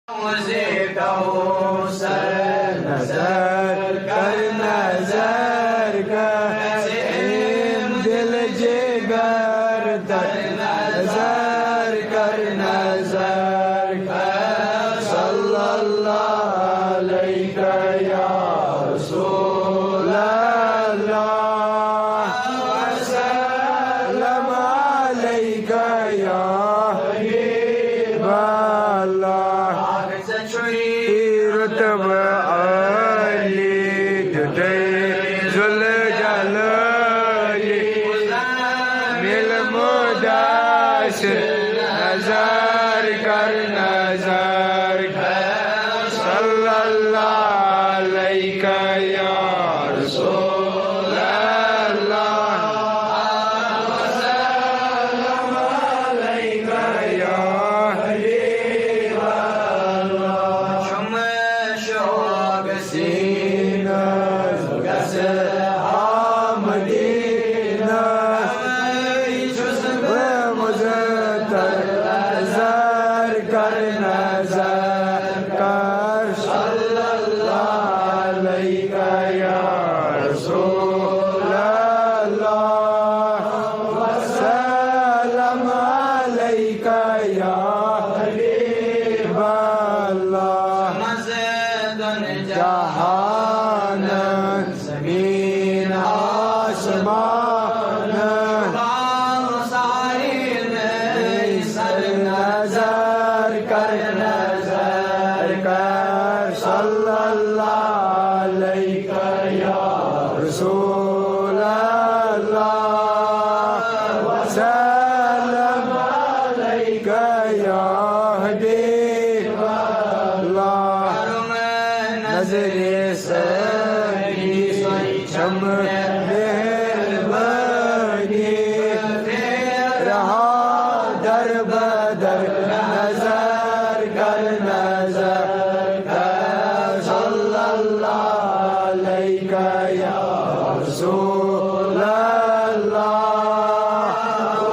मुझे कौसर नजर कर नजर कर दिल जिगर तर नजर कर सल्लल्लाहु अलैहि या रसूल अल्लाह वसल्लम अलैका या हबीब अल्लाह रतब अली जुदे जुल जलाली मिल मुदास नजर कर सल्लल्लाहु अलैका या रसूल अल्लाह वसल्लम अलैका या हबीब अल्लाह शौक सीना मदीना मुज़्तर नज़र कर सल्लल्लाहु अलैका या रसूल अल्लाह वसल्लम अलैका या हबीब अल्लाह जहान ज़मीन आसमान नजर कर सल्लल्लाहु अलैका या रसूल अल्लाह वसल्लम अलैका या हबीब अल्लाह नज़रे सही चम मेहरबानी रहा दर बदर नजर कर सल्लल्लाहु अलैका या रसूल अल्लाह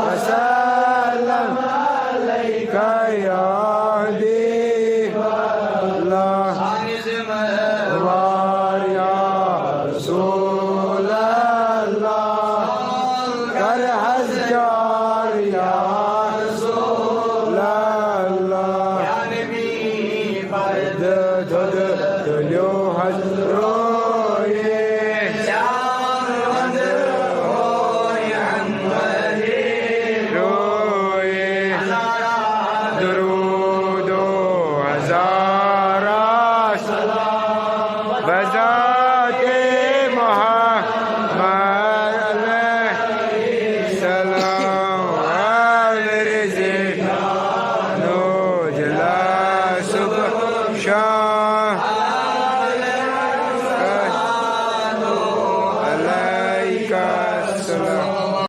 वसल्लम अलैका या हबीब अल्लाह वार या रसूल अल्लाह कर हज़ार या रसूल अल्लाह दुद दुल्यो हज़रो